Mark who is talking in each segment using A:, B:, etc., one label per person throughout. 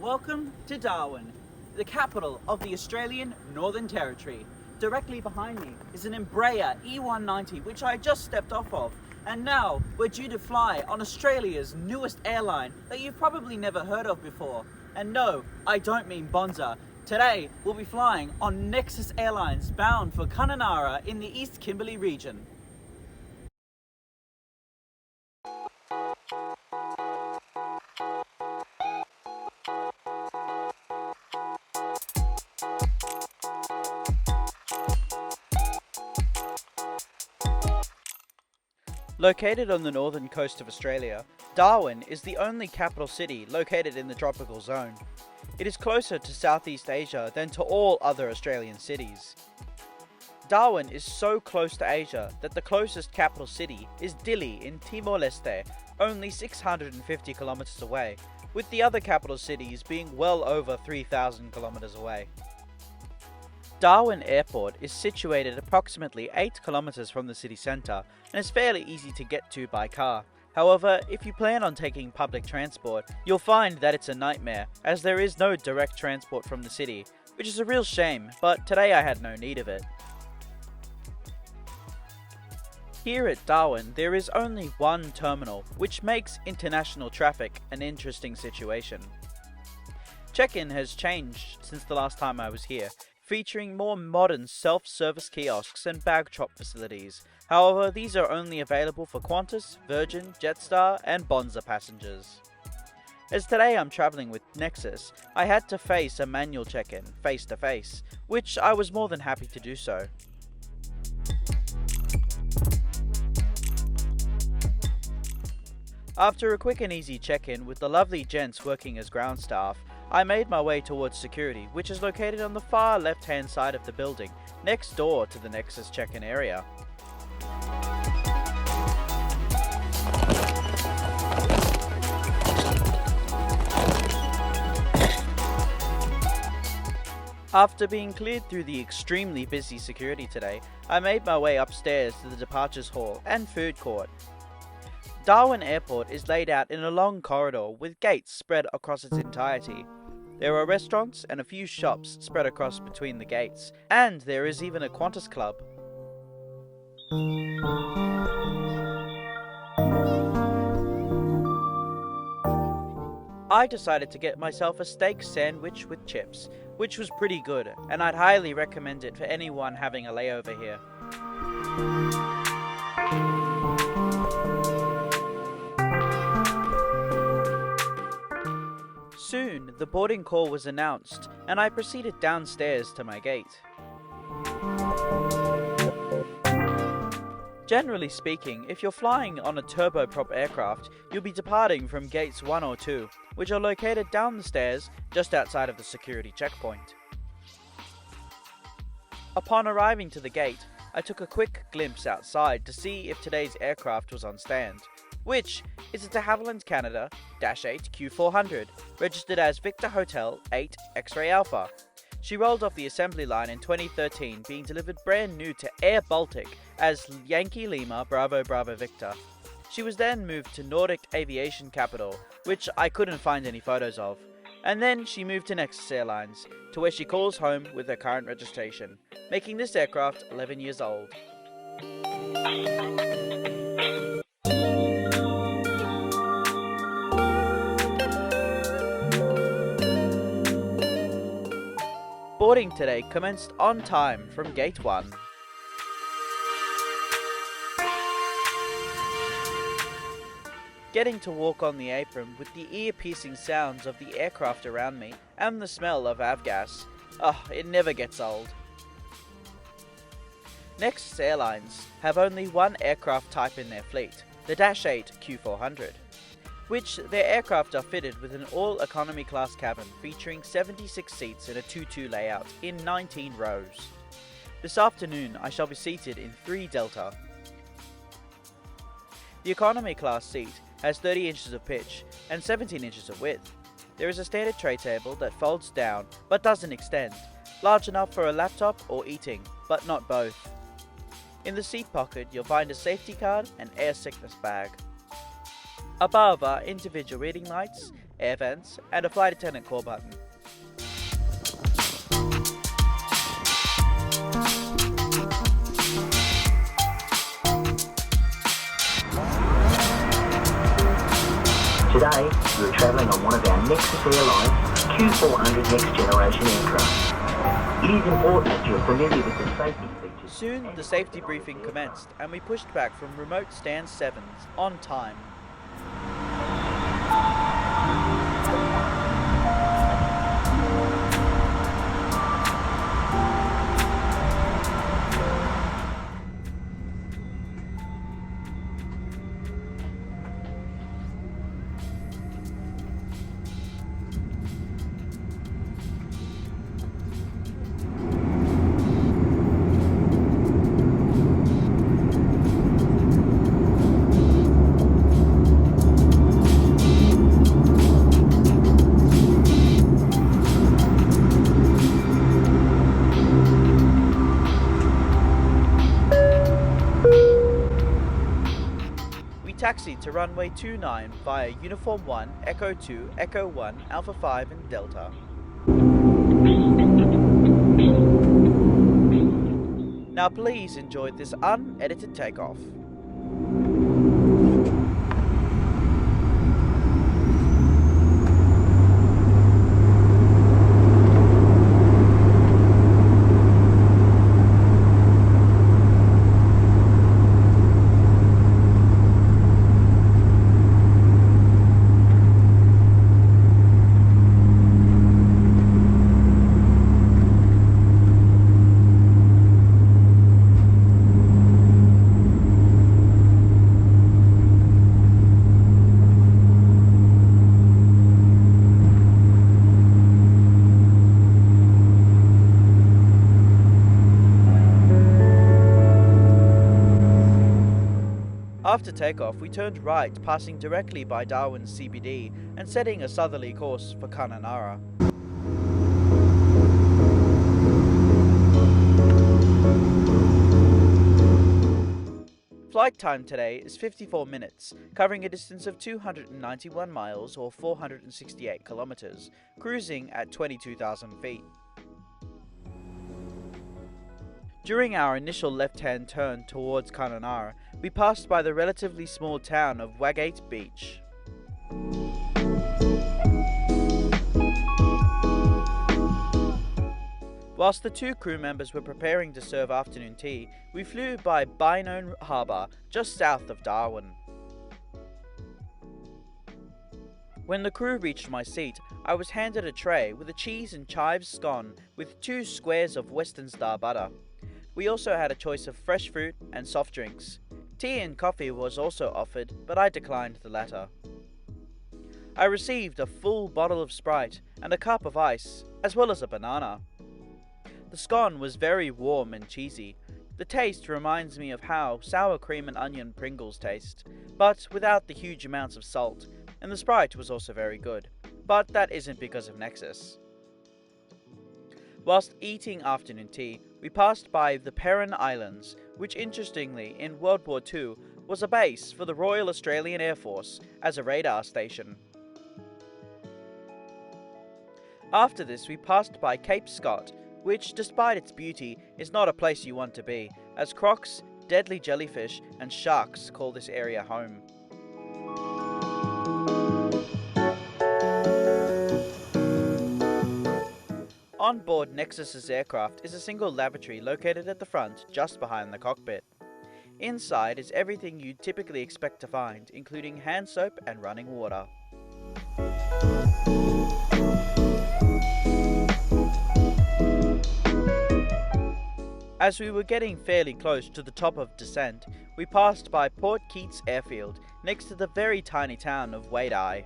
A: Welcome to Darwin, the capital of the Australian Northern Territory. Directly behind me is an Embraer E190 which I just stepped off of, and now we're due to fly on Australia's newest airline that you've probably never heard of before. And no, I don't mean Bonza. Today we'll be flying on Nexus Airlines bound for Kununurra in the East Kimberley region. Located on the northern coast of Australia, Darwin is the only capital city located in the tropical zone. It is closer to Southeast Asia than to all other Australian cities. Darwin is so close to Asia that the closest capital city is Dili in Timor-Leste, only 650 kilometers away, with the other capital cities being well over 3,000 kilometers away. Darwin Airport is situated approximately 8 kilometers from the city centre and is fairly easy to get to by car. However, if you plan on taking public transport, you'll find that it's a nightmare, as there is no direct transport from the city, which is a real shame, but today I had no need of it. Here at Darwin, there is only one terminal, which makes international traffic an interesting situation. Check-in has changed since the last time I was here, featuring more modern self-service kiosks and bag drop facilities. However, these are only available for Qantas, Virgin, Jetstar and Bonza passengers. As today I'm travelling with Nexus, I had to face a manual check-in, face-to-face, which I was more than happy to do so. After a quick and easy check-in with the lovely gents working as ground staff, I made my way towards security, which is located on the far left-hand side of the building, next door to the Nexus check-in area. After being cleared through the extremely busy security today, I made my way upstairs to the departures hall and food court. Darwin Airport is laid out in a long corridor with gates spread across its entirety. There are restaurants and a few shops spread across between the gates, and there is even a Qantas club. I decided to get myself a steak sandwich with chips, which was pretty good, and I'd highly recommend it for anyone having a layover here. Soon, the boarding call was announced, and I proceeded downstairs to my gate. Generally speaking, if you're flying on a turboprop aircraft, you'll be departing from gates 1 or 2, which are located down the stairs just outside of the security checkpoint. Upon arriving to the gate, I took a quick glimpse outside to see if today's aircraft was on stand, which is a de Havilland Canada -8 Q400, registered as Victor Hotel 8 X-Ray Alpha. She rolled off the assembly line in 2013, being delivered brand new to Air Baltic as Yankee Lima Bravo Bravo Victor. She was then moved to Nordic Aviation Capital, which I couldn't find any photos of, and then she moved to Nexus Airlines, to where she calls home with her current registration, making this aircraft 11 years old. Boarding today commenced on time from Gate 1. Getting to walk on the apron with the ear-piercing sounds of the aircraft around me and the smell of avgas, it never gets old. Nexus Airlines have only one aircraft type in their fleet, the -8 Q400. Which their aircraft are fitted with an all-economy class cabin featuring 76 seats in a 2-2 layout in 19 rows. This afternoon I shall be seated in 3 Delta. The economy class seat has 30 inches of pitch and 17 inches of width. There is a standard tray table that folds down but doesn't extend, large enough for a laptop or eating, but not both. In the seat pocket you'll find a safety card and air sickness bag. Above are individual reading lights air vents, and a flight attendant call button.
B: Today, we are travelling on one of our Nexus Airlines Q400 next generation aircraft. It is important that you are familiar with the safety features.
A: Soon, the safety briefing commenced, and we pushed back from remote stand 7s on time. Taxied to runway 29 via Uniform 1, Echo 2, Echo 1, Alpha 5 and Delta. Now please enjoy this unedited takeoff. After takeoff, we turned right, passing directly by Darwin's CBD and setting a southerly course for Kununurra. Flight time today is 54 minutes, covering a distance of 291 miles or 468 kilometers, cruising at 22,000 feet. During our initial left-hand turn towards Kununurra, we passed by the relatively small town of Wagate Beach. Whilst the two crew members were preparing to serve afternoon tea, we flew by Bynone Harbour, just south of Darwin. When the crew reached my seat, I was handed a tray with a cheese and chives scone with 2 squares of Western Star butter. We also had a choice of fresh fruit and soft drinks. Tea and coffee was also offered, but I declined the latter. I received a full bottle of Sprite and a cup of ice, as well as a banana. The scone was very warm and cheesy. The taste reminds me of how sour cream and onion Pringles taste, but without the huge amounts of salt, and the Sprite was also very good, but that isn't because of Nexus. Whilst eating afternoon tea, we passed by the Perrin Islands, which interestingly in World War II was a base for the Royal Australian Air Force as a radar station. After this we passed by Cape Scott, which despite its beauty is not a place you want to be, as crocs, deadly jellyfish and sharks call this area home. On board Nexus's aircraft is a single lavatory located at the front, just behind the cockpit. Inside is everything you'd typically expect to find, including hand soap and running water. As we were getting fairly close to the top of descent, we passed by Port Keats Airfield, next to the very tiny town of Wadeye.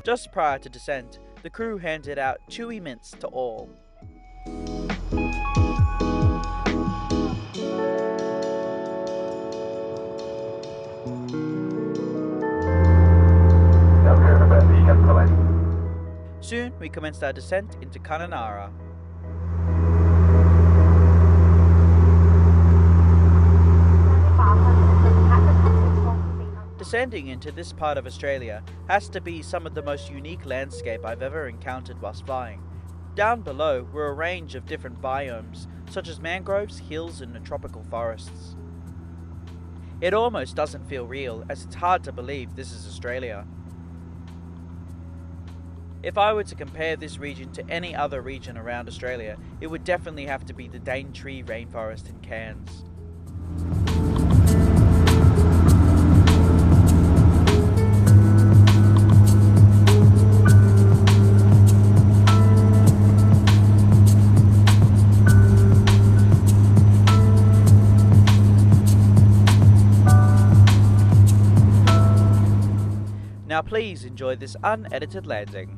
A: Just prior to descent, the crew handed out chewy mints to all. Soon we commenced our descent into Kununurra. Descending into this part of Australia has to be some of the most unique landscape I've ever encountered whilst flying. Down below were a range of different biomes, such as mangroves, hills and tropical forests. It almost doesn't feel real, as it's hard to believe this is Australia. If I were to compare this region to any other region around Australia, it would definitely have to be the Daintree rainforest in Cairns. Now please enjoy this unedited landing.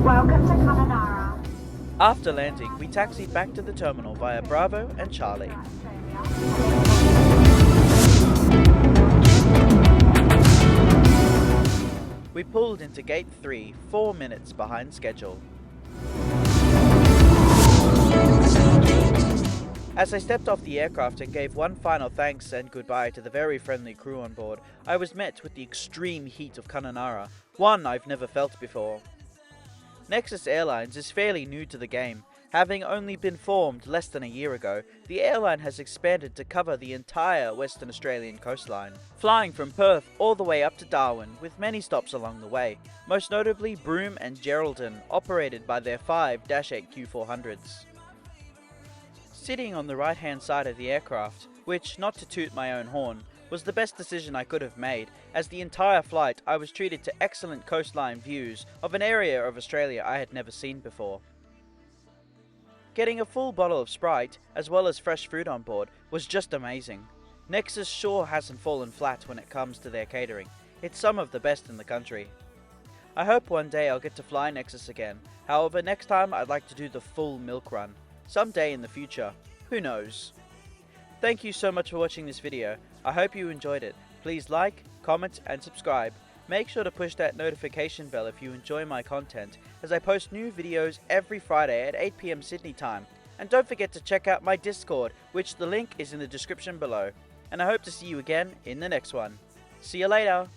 C: Welcome to Kununurra.
A: After landing, we taxied back to the terminal via Bravo and Charlie. We pulled into Gate 3 4 minutes behind schedule. As I stepped off the aircraft and gave one final thanks and goodbye to the very friendly crew on board, I was met with the extreme heat of Kununurra, one I've never felt before. Nexus Airlines is fairly new to the game. Having only been formed less than a year ago, the airline has expanded to cover the entire Western Australian coastline, flying from Perth all the way up to Darwin, with many stops along the way, most notably Broome and Geraldton, operated by their 5 DHC-8 Q400s. Sitting on the right hand side of the aircraft, which, not to toot my own horn, was the best decision I could have made, as the entire flight I was treated to excellent coastline views of an area of Australia I had never seen before. Getting a full bottle of Sprite, as well as fresh food on board, was just amazing. Nexus sure hasn't fallen flat when it comes to their catering. It's some of the best in the country. I hope one day I'll get to fly Nexus again. However, next time I'd like to do the full milk run. Someday in the future. Who knows? Thank you so much for watching this video. I hope you enjoyed it. Please like, comment and subscribe. Make sure to push that notification bell if you enjoy my content, as I post new videos every Friday at 8 PM Sydney time. And don't forget to check out my Discord, which the link is in the description below. And I hope to see you again in the next one. See you later!